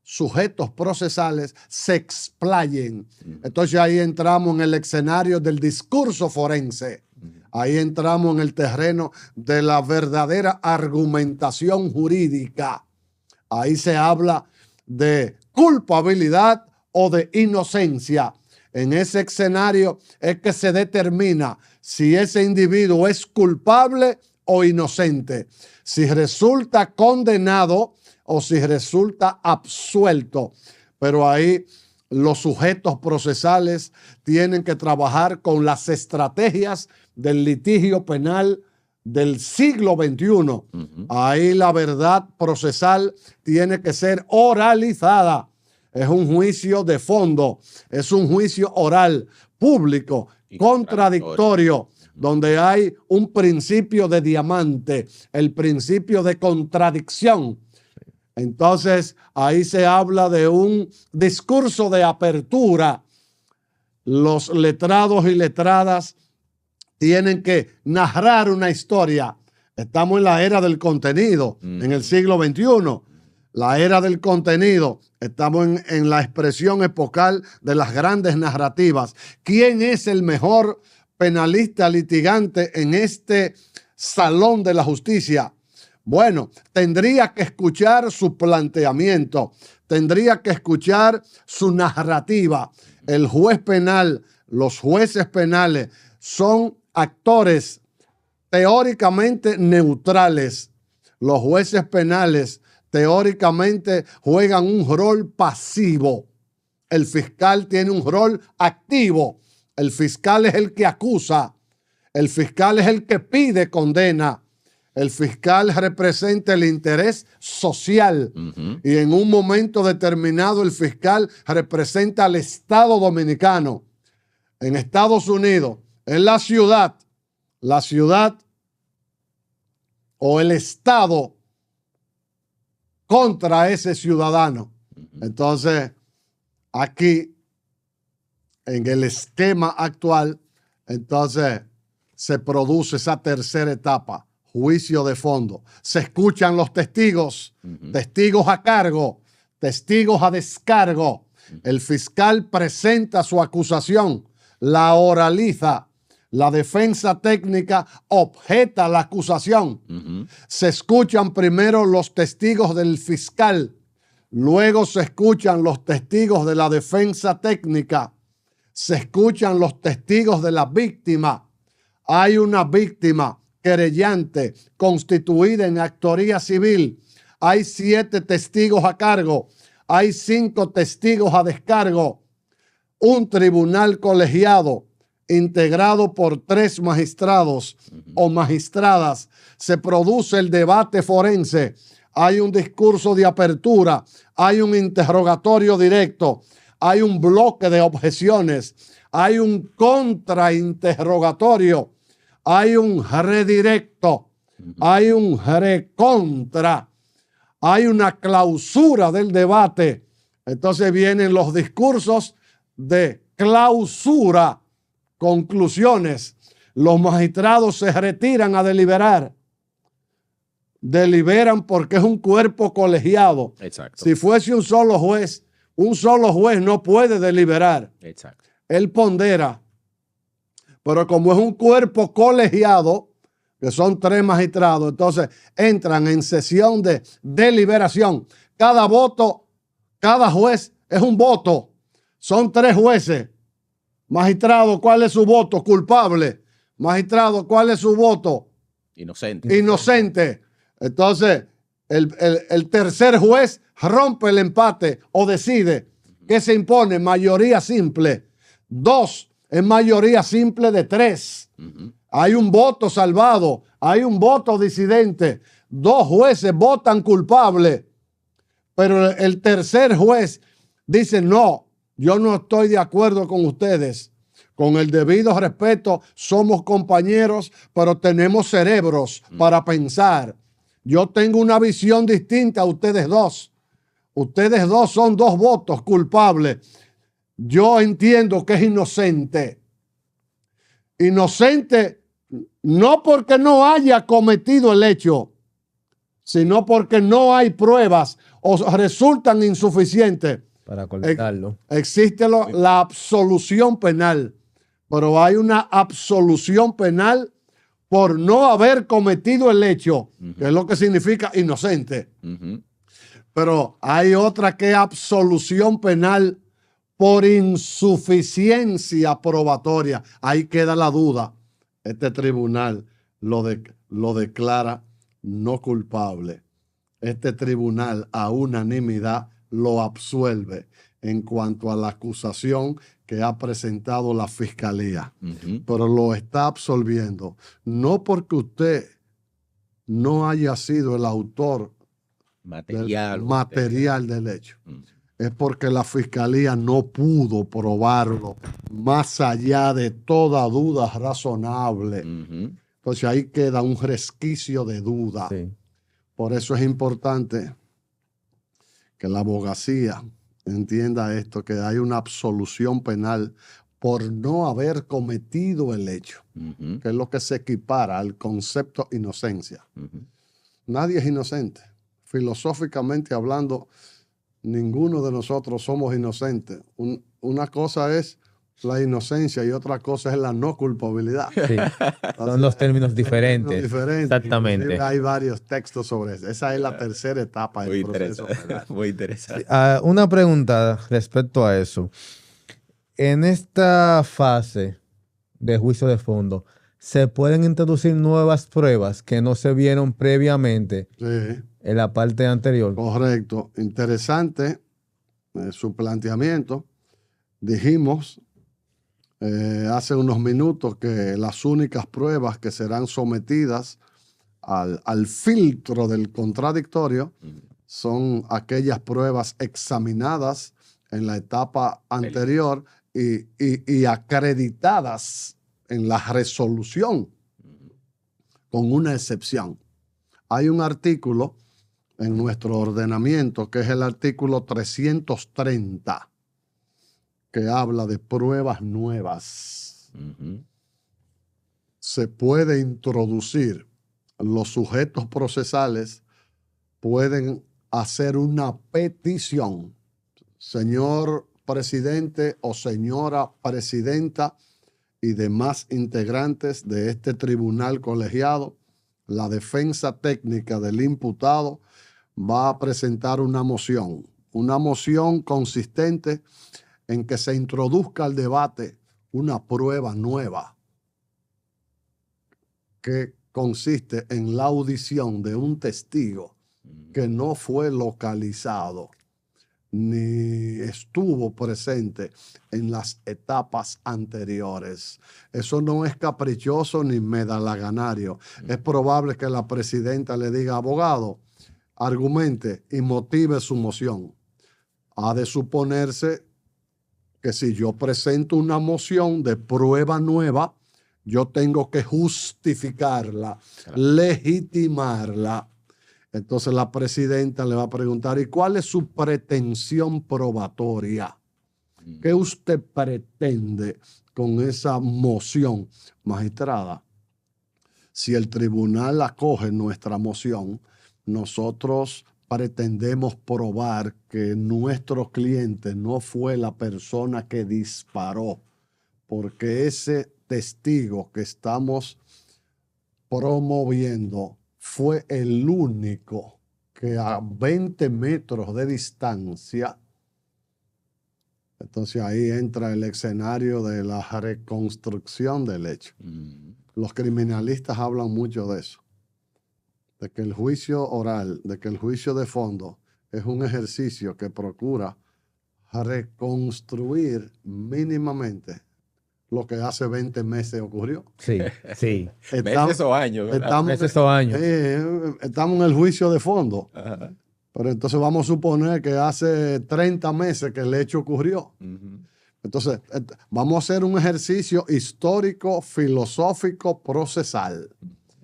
sujetos procesales se explayen. Entonces ahí entramos en el escenario del discurso forense. Ahí entramos en el terreno de la verdadera argumentación jurídica. Ahí se habla de culpabilidad o de inocencia. En ese escenario es que se determina si ese individuo es culpable o inocente, si resulta condenado o si resulta absuelto. Pero ahí los sujetos procesales tienen que trabajar con las estrategias del litigio penal del siglo XXI. Ahí la verdad procesal tiene que ser oralizada. Es un juicio de fondo, es un juicio oral, público, contradictorio, donde hay un principio de diamante, el principio de contradicción. Entonces, ahí se habla de un discurso de apertura. Los letrados y letradas tienen que narrar una historia. Estamos en la era del contenido, en el siglo XXI. La era del contenido. Estamos en la expresión epocal de las grandes narrativas. ¿Quién es el mejor penalista litigante en este salón de la justicia? Bueno, tendría que escuchar su planteamiento, tendría que escuchar su narrativa. El juez penal, los jueces penales son actores teóricamente neutrales. Los jueces penales teóricamente juegan un rol pasivo. El fiscal tiene un rol activo. El fiscal es el que acusa. El fiscal es el que pide condena. El fiscal representa el interés social y en un momento determinado el fiscal representa al Estado dominicano. En Estados Unidos, en la ciudad o el Estado contra ese ciudadano. Entonces, aquí, en el esquema actual, entonces se produce esa tercera etapa. Juicio de fondo. Se escuchan los testigos, testigos a cargo, testigos a descargo. El fiscal presenta su acusación, la oraliza. La defensa técnica objeta la acusación. Se escuchan primero los testigos del fiscal, luego se escuchan los testigos de la defensa técnica, se escuchan los testigos de la víctima. Hay una víctima querellante constituida en actoría civil. Hay 7 testigos a cargo. Hay 5 testigos a descargo. Un tribunal colegiado integrado por 3 magistrados o magistradas. Se produce el debate forense. Hay un discurso de apertura. Hay un interrogatorio directo. Hay un bloque de objeciones. Hay un contrainterrogatorio. Hay un redirecto, hay un recontra, hay una clausura del debate. Entonces vienen los discursos de clausura, conclusiones. Los magistrados se retiran a deliberar. Deliberan porque es un cuerpo colegiado. Exacto. Si fuese un solo juez no puede deliberar. Exacto. Él pondera. Pero como es un cuerpo colegiado, que son 3 magistrados, entonces entran en sesión de deliberación. Cada voto, cada juez es un voto. Son 3 jueces. Magistrado, ¿cuál es su voto? Culpable. Magistrado, ¿cuál es su voto? Inocente. Inocente. Entonces, el tercer juez rompe el empate o decide que se impone mayoría simple. 2 es mayoría simple de 3. Hay un voto salvado, hay un voto disidente. 2 jueces votan culpable, pero el tercer juez dice: no, yo no estoy de acuerdo con ustedes. Con el debido respeto, somos compañeros, pero tenemos cerebros para pensar. Yo tengo una visión distinta a ustedes dos. Ustedes dos son 2 votos culpables. Yo entiendo que es inocente. Inocente no porque no haya cometido el hecho, sino porque no hay pruebas o resultan insuficientes. Para colgarlo. Existe la absolución penal, pero hay una absolución penal por no haber cometido el hecho, que es lo que significa inocente. Pero hay otra que es absolución penal por insuficiencia probatoria. Ahí queda la duda. Este tribunal lo lo declara no culpable. Este tribunal a unanimidad lo absuelve en cuanto a la acusación que ha presentado la fiscalía, pero lo está absolviendo no porque usted no haya sido el autor material del hecho, es porque la fiscalía no pudo probarlo más allá de toda duda razonable. Entonces ahí queda un resquicio de duda. Sí. Por eso es importante que la abogacía entienda esto, que hay una absolución penal por no haber cometido el hecho, que es lo que se equipara al concepto inocencia. Nadie es inocente. Filosóficamente hablando, ninguno de nosotros somos inocentes. Una cosa es la inocencia y otra cosa es la no culpabilidad. Sí. Son dos términos diferentes. Exactamente. Inclusive hay varios textos sobre eso. Esa es la tercera etapa del proceso penal. Muy interesante. Sí, una pregunta respecto a eso. En esta fase de juicio de fondo, ¿se pueden introducir nuevas pruebas que no se vieron previamente en la parte anterior? Correcto. Interesante su planteamiento. Dijimos hace unos minutos que las únicas pruebas que serán sometidas al filtro del contradictorio son aquellas pruebas examinadas en la etapa anterior y acreditadas en la resolución, con una excepción. Hay un artículo en nuestro ordenamiento que es el artículo 330, que habla de pruebas nuevas. Se puede introducir, los sujetos procesales pueden hacer una petición. Señor presidente o señora presidenta y demás integrantes de este tribunal colegiado, la defensa técnica del imputado va a presentar una moción consistente en que se introduzca al debate una prueba nueva que consiste en la audición de un testigo que no fue localizado ni estuvo presente en las etapas anteriores. Eso no es caprichoso ni medalaganario. Es probable que la presidenta le diga, abogado, argumente y motive su moción. Ha de suponerse que si yo presento una moción de prueba nueva, yo tengo que justificarla, legitimarla. Entonces la presidenta le va a preguntar, ¿y cuál es su pretensión probatoria? ¿Qué usted pretende con esa moción? Magistrada, si el tribunal acoge nuestra moción, nosotros pretendemos probar que nuestro cliente no fue la persona que disparó, porque ese testigo que estamos promoviendo fue el único que a 20 metros de distancia, entonces ahí entra el escenario de la reconstrucción del hecho. Los criminalistas hablan mucho de eso, de que el juicio oral, de que el juicio de fondo es un ejercicio que procura reconstruir mínimamente lo que hace 20 meses ocurrió. Sí, sí. Meses o años. Meses o años. Estamos en el juicio de fondo. Ajá. Pero entonces vamos a suponer que hace 30 meses que el hecho ocurrió. Entonces, vamos a hacer un ejercicio histórico, filosófico, procesal.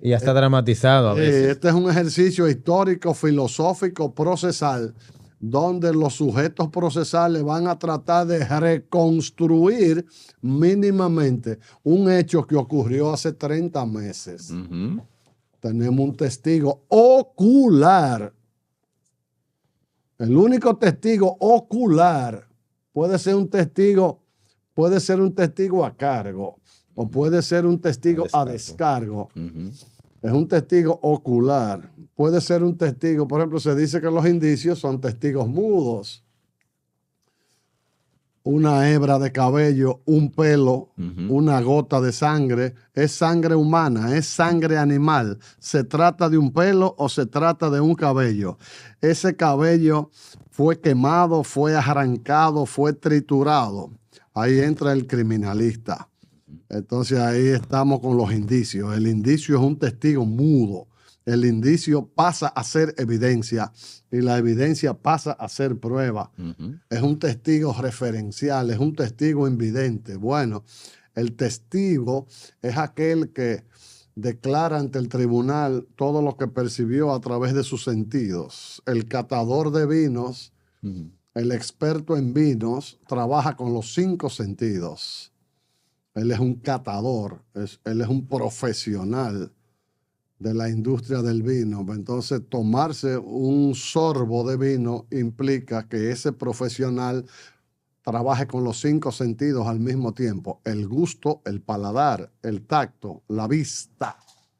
Y ya está dramatizado a veces. Este es un ejercicio histórico, filosófico, procesal, donde los sujetos procesales van a tratar de reconstruir mínimamente un hecho que ocurrió hace 30 meses. Tenemos un testigo ocular. El único testigo ocular puede ser un testigo a cargo o puede ser un testigo a descargo. Es un testigo ocular. Puede ser un testigo, por ejemplo, se dice que los indicios son testigos mudos. una hebra de cabello, un pelo, una gota de sangre, es sangre humana, es sangre animal. ¿Se trata de un pelo o se trata de un cabello? Ese cabello fue quemado, fue arrancado, fue triturado. Ahí entra el criminalista. Entonces ahí estamos con los indicios. El indicio es un testigo mudo. El indicio pasa a ser evidencia y la evidencia pasa a ser prueba. Es un testigo referencial, es un testigo invidente. Bueno, el testigo es aquel que declara ante el tribunal todo lo que percibió a través de sus sentidos. El catador de vinos, el experto en vinos, trabaja con los 5 sentidos. Él es un catador, él es un profesional de la industria del vino. Entonces, tomarse un sorbo de vino implica que ese profesional trabaje con los 5 sentidos al mismo tiempo. El gusto, el paladar, el tacto, la vista.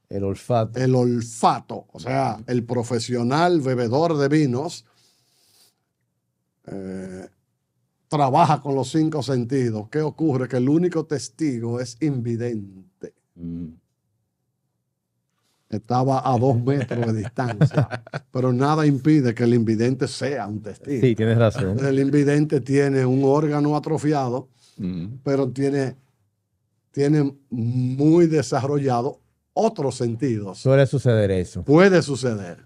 El olfato. El olfato. O sea, el profesional bebedor de vinos trabaja con los 5 sentidos. ¿Qué ocurre? Que el único testigo es invidente. Estaba a 2 metros de distancia, pero nada impide que el invidente sea un testigo. Sí, tienes razón. El invidente tiene un órgano atrofiado, pero tiene muy desarrollado otros sentidos. Suele suceder eso. Puede suceder.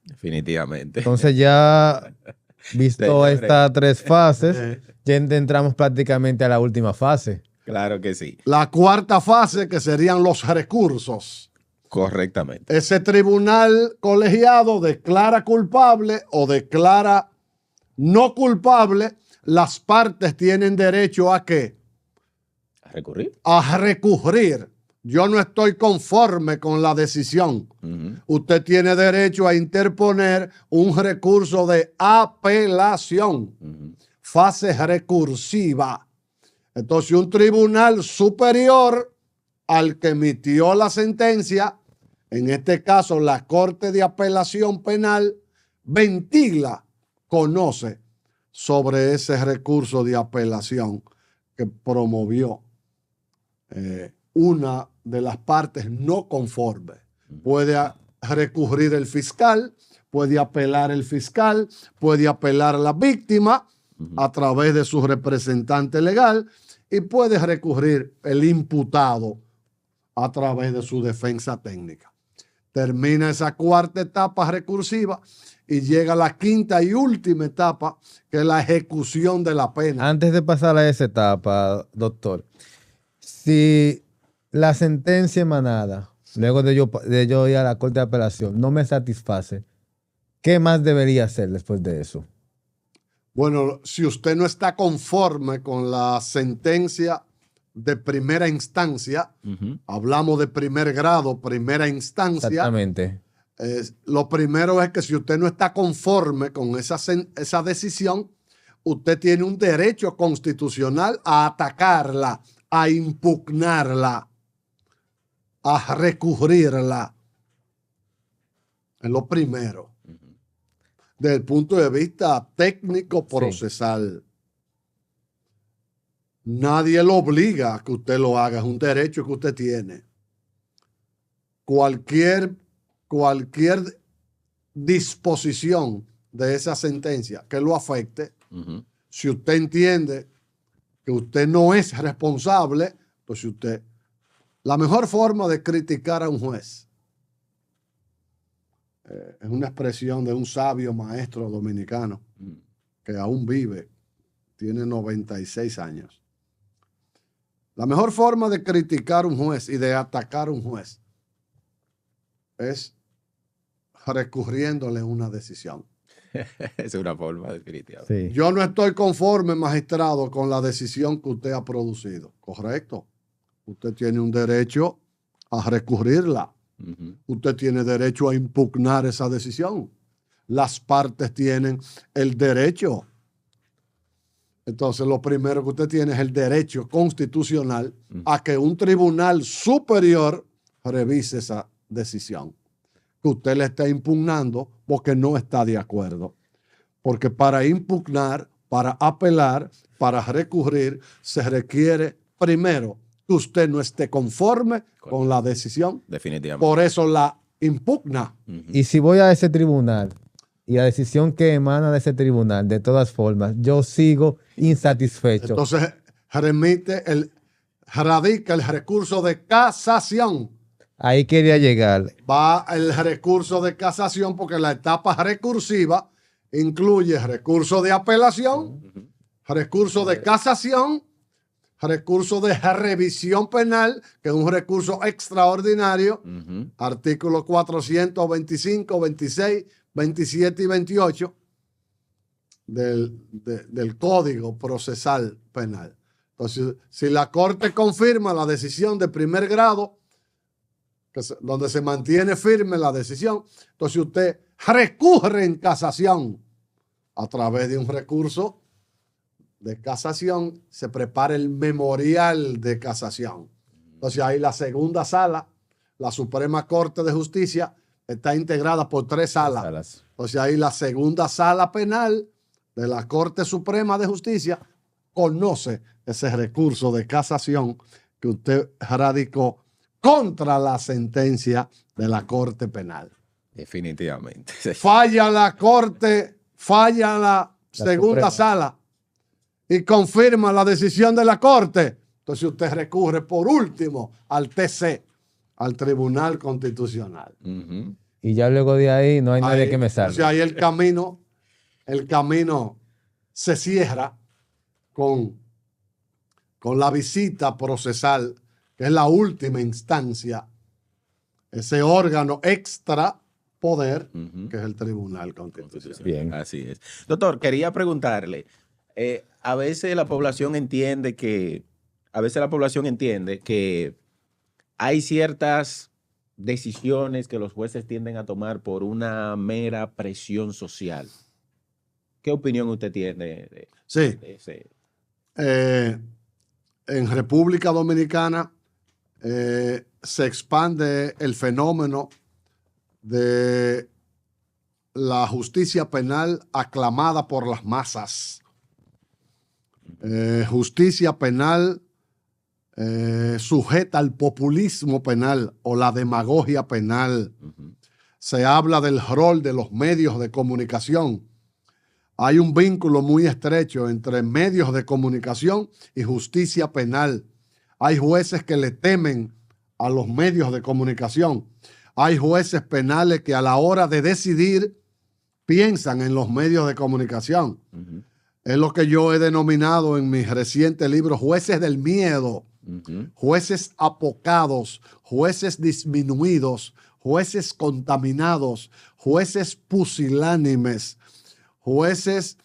Definitivamente. Entonces ya visto Señores. estas 3 fases, ya entramos prácticamente a la última fase. Claro que sí. La 4ª fase, que serían los recursos. Correctamente. Ese tribunal colegiado declara culpable o declara no culpable. Las partes tienen derecho ¿a qué? ¿A recurrir? A recurrir. Yo no estoy conforme con la decisión. Usted tiene derecho a interponer un recurso de apelación. Fase recursiva. Entonces, un tribunal superior al que emitió la sentencia, en este caso la Corte de Apelación Penal, ventila, conoce sobre ese recurso de apelación que promovió una de las partes no conforme. Puede recurrir el fiscal, puede apelar el fiscal, puede apelar la víctima a través de su representante legal y puede recurrir el imputado a través de su defensa técnica. Termina esa 4ª etapa recursiva y llega la 5ª y última etapa, que es la ejecución de la pena. Antes de pasar a esa etapa, doctor, si la sentencia emanada, luego de yo ir a la Corte de Apelación, no me satisface, ¿qué más debería hacer después de eso? Bueno, si usted no está conforme con la sentencia de primera instancia, hablamos de primer grado, primera instancia. Exactamente. Lo primero es que si usted no está conforme con esa decisión, usted tiene un derecho constitucional a atacarla, a impugnarla, a recurrirla. Es lo primero. Desde el punto de vista técnico procesal. Sí. Nadie lo obliga a que usted lo haga, es un derecho que usted tiene. Cualquier disposición de esa sentencia que lo afecte, si usted entiende que usted no es responsable, pues usted... La mejor forma de criticar a un juez es una expresión de un sabio maestro dominicano que aún vive, tiene 96 años. La mejor forma de criticar a un juez y de atacar a un juez es recurriéndole una decisión. Es una forma definitiva. Sí. Yo no estoy conforme, magistrado, con la decisión que usted ha producido. Correcto. Usted tiene un derecho a recurrirla. Usted tiene derecho a impugnar esa decisión. Las partes tienen el derecho. Entonces, lo primero que usted tiene es el derecho constitucional a que un tribunal superior revise esa decisión que usted le está impugnando porque no está de acuerdo. Porque para impugnar, para apelar, para recurrir, se requiere primero que usted no esté conforme con la decisión. Definitivamente. Por eso la impugna. Y si voy a ese tribunal y la decisión que emana de ese tribunal, de todas formas, yo sigo insatisfecho. Entonces radica el recurso de casación. Ahí quería llegar. Va el recurso de casación porque la etapa recursiva incluye recurso de apelación, recurso de casación, recurso de revisión penal, que es un recurso extraordinario, artículos 425, 26, 27 y 28 del Código Procesal Penal. Entonces, si la Corte confirma la decisión de primer grado, donde se mantiene firme la decisión, entonces usted recurre en casación a través de un recurso de casación, se prepara el memorial de casación. Entonces ahí la segunda sala, la Suprema Corte de Justicia, está integrada por 3 salas. Entonces ahí la segunda sala penal de la Corte Suprema de Justicia conoce ese recurso de casación que usted radicó contra la sentencia de la Corte Penal. Definitivamente. Falla la Corte, falla la segunda sala y confirma la decisión de la Corte. Entonces usted recurre por último al TC, al Tribunal Constitucional. Y ya luego de ahí no hay nadie que me salve. O sea, ahí el camino se cierra con la visita procesal, que es la última instancia, ese órgano extra poder, que es el Tribunal Constitucional. Bien. Así es. Doctor, quería preguntarle, a veces la población entiende que hay ciertas decisiones que los jueces tienden a tomar por una mera presión social. ¿Qué opinión usted tiene de ese? En República Dominicana se expande el fenómeno de la justicia penal aclamada por las masas. Justicia penal sujeta al populismo penal o la demagogia penal. Se habla del rol de los medios de comunicación. Hay un vínculo muy estrecho entre medios de comunicación y justicia penal. Hay jueces que le temen a los medios de comunicación. Hay jueces penales que a la hora de decidir piensan en los medios de comunicación. Es lo que yo he denominado en mi reciente libro jueces del miedo, jueces apocados, jueces disminuidos, jueces contaminados, jueces pusilánimes, jueces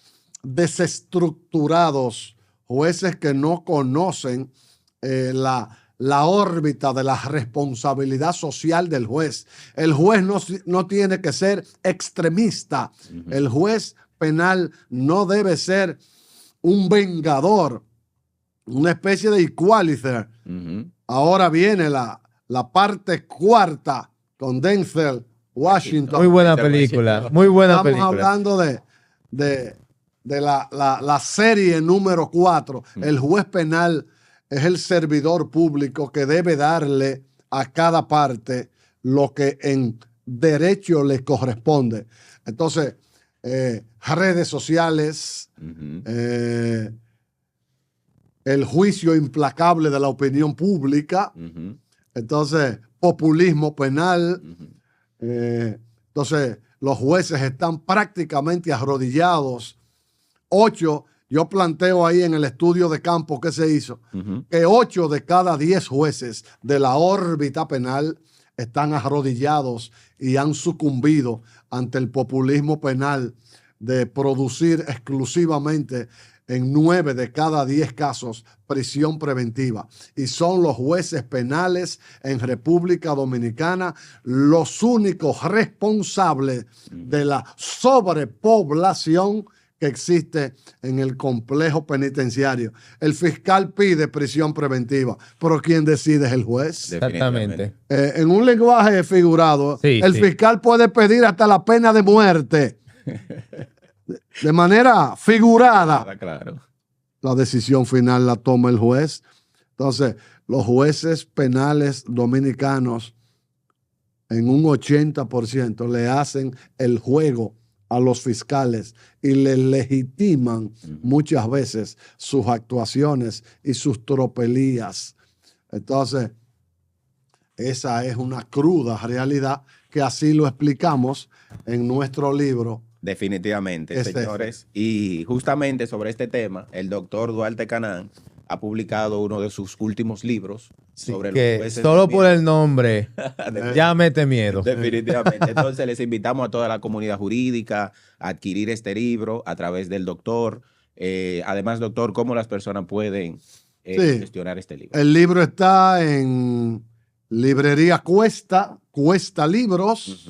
desestructurados, jueces que no conocen la órbita de la responsabilidad social del juez. El juez no tiene que ser extremista. El juez penal no debe ser un vengador, una especie de equalizer. Ahora viene la parte cuarta con Denzel Washington. Muy buena película, muy buena película. Estamos hablando de la serie número 4. El juez penal es el servidor público que debe darle a cada parte lo que en derecho le corresponde. Entonces, redes sociales, el juicio implacable de la opinión pública, entonces, populismo penal. Entonces, los jueces están prácticamente arrodillados. 8, yo planteo ahí en el estudio de campo que se hizo, que 8 de cada 10 jueces de la órbita penal están arrodillados y han sucumbido ante el populismo penal de producir exclusivamente en 9 de cada 10 casos prisión preventiva. Y son los jueces penales en República Dominicana los únicos responsables de la sobrepoblación que existe en el complejo penitenciario. El fiscal pide prisión preventiva, pero quien decide es el juez. Exactamente. En un lenguaje figurado, el fiscal puede pedir hasta la pena de muerte. de manera figurada, Claro. la decisión final la toma el juez. Entonces, los jueces penales dominicanos en un 80% le hacen el juego a los fiscales y le legitiman muchas veces sus actuaciones y sus tropelías. Entonces, esa es una cruda realidad que así lo explicamos en nuestro libro. Definitivamente, señores. Y justamente sobre este tema, el doctor Duarte Canán ha publicado uno de sus últimos libros sobre que los jueces. solo por el nombre ya mete miedo. Definitivamente. Entonces les invitamos a toda la comunidad jurídica a adquirir este libro a través del doctor. Además, doctor, ¿cómo las personas pueden gestionar este libro? El libro está en librería Cuesta Libros.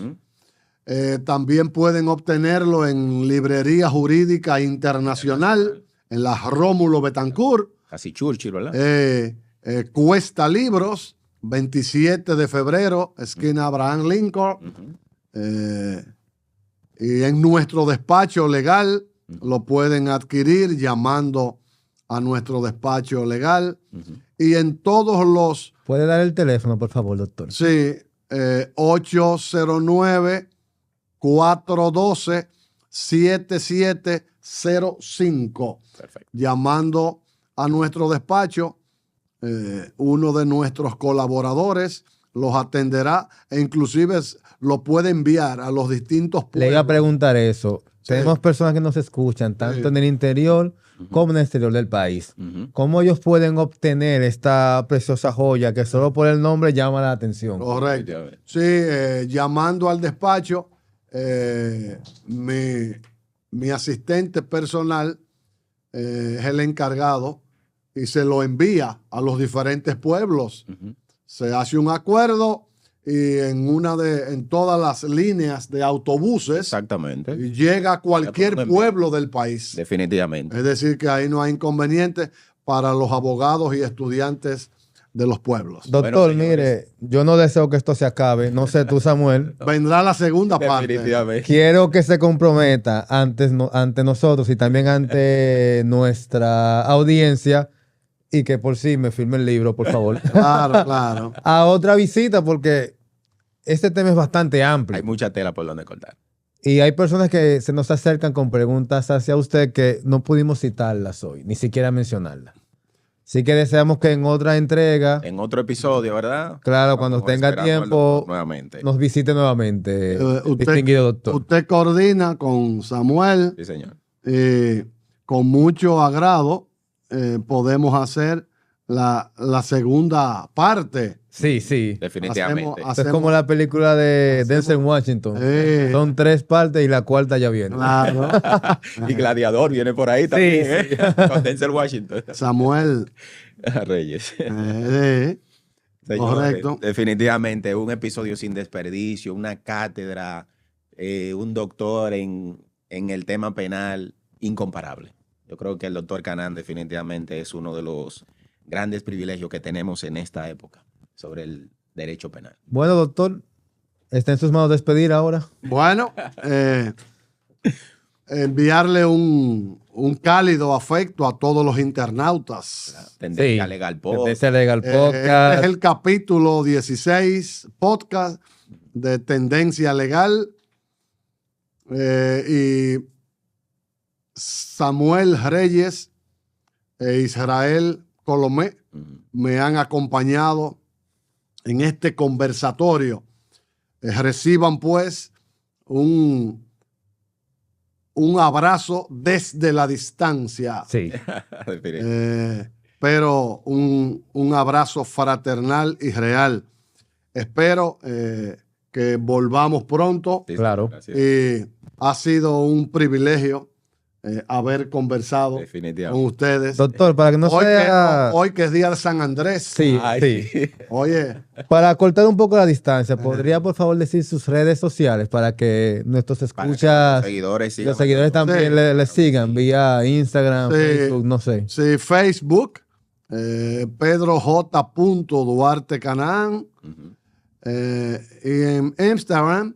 También pueden obtenerlo en Librería Jurídica Internacional, en la Rómulo Betancourt. Casi Churchill, ¿verdad? Cuesta Libros, 27 de febrero, esquina Abraham Lincoln. Y en nuestro despacho legal lo pueden adquirir llamando a nuestro despacho legal. Y en todos los... ¿Puede dar el teléfono, por favor, doctor? Sí, 809-412-7705. Perfecto. Llamando a nuestro despacho, uno de nuestros colaboradores los atenderá e inclusive lo puede enviar a los distintos pueblos. Le iba a preguntar eso. Sí. Tenemos personas que nos escuchan tanto en el interior como en el exterior del país. ¿Cómo ellos pueden obtener esta preciosa joya que solo por el nombre llama la atención? Correcto. Sí, llamando al despacho, mi asistente personal es el encargado y se lo envía a los diferentes pueblos. Se hace un acuerdo y en todas las líneas de autobuses. Exactamente. Y llega a cualquier pueblo del país. Definitivamente. Es decir, que ahí no hay inconveniente para los abogados y estudiantes de los pueblos. Doctor, bueno, mire, yo no deseo que esto se acabe. No sé tú, Samuel. Vendrá la segunda parte. Quiero que se comprometa ante nosotros y también ante nuestra audiencia y que por sí me firme el libro, por favor. Claro, claro. A otra visita, porque este tema es bastante amplio. Hay mucha tela por donde cortar. Y hay personas que se nos acercan con preguntas hacia usted que no pudimos citarlas hoy, ni siquiera mencionarlas. Así que deseamos que en otra entrega, en otro episodio, ¿verdad? Claro, cuando tenga tiempo, nos visite nuevamente, distinguido doctor. Usted coordina con Samuel. Sí, señor. Con mucho agrado podemos hacer la segunda parte. Sí, sí. Definitivamente. Es como la película de Denzel Washington. Son 3 partes y la cuarta ya viene. Claro. Y Gladiador viene por ahí también, sí. Con Denzel Washington. Samuel Reyes. Señores, correcto. Definitivamente un episodio sin desperdicio, una cátedra, un doctor en el tema penal incomparable. Yo creo que el doctor Canán definitivamente es uno de los grandes privilegios que tenemos en esta época sobre el derecho penal. Bueno, doctor, está en sus manos despedir ahora. Bueno, enviarle un cálido afecto a todos los internautas. Tendencia Legal Podcast. Tendencia Legal Podcast. Este es el capítulo 16 podcast de Tendencia Legal. Y Samuel Reyes e Israel Colomé me han acompañado en este conversatorio. Reciban pues un abrazo desde la distancia. Sí. Pero un abrazo fraternal y real. Espero que volvamos pronto. Sí, claro. Y ha sido un privilegio haber conversado con ustedes. Doctor, para que no sea... Hoy que es día de San Andrés. Sí, sí. Oye. Para cortar un poco la distancia, ¿podría por favor decir sus redes sociales para que nuestros escuchas, los seguidores también le sigan vía Instagram, Facebook, no sé? Sí, Facebook, Pedro J. Duarte Canán. Y en Instagram,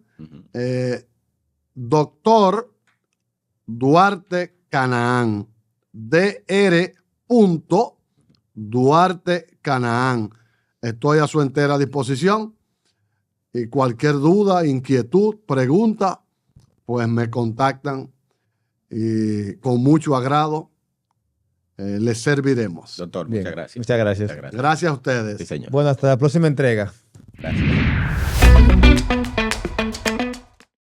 doctor Duarte Canaán. Dr. Duarte Canaán. Estoy a su entera disposición. Y cualquier duda, inquietud, pregunta, pues me contactan y con mucho agrado les serviremos. Doctor, Bien, muchas gracias. muchas gracias. Muchas gracias. Gracias a ustedes. Sí, señor. Bueno, hasta la próxima entrega. Gracias.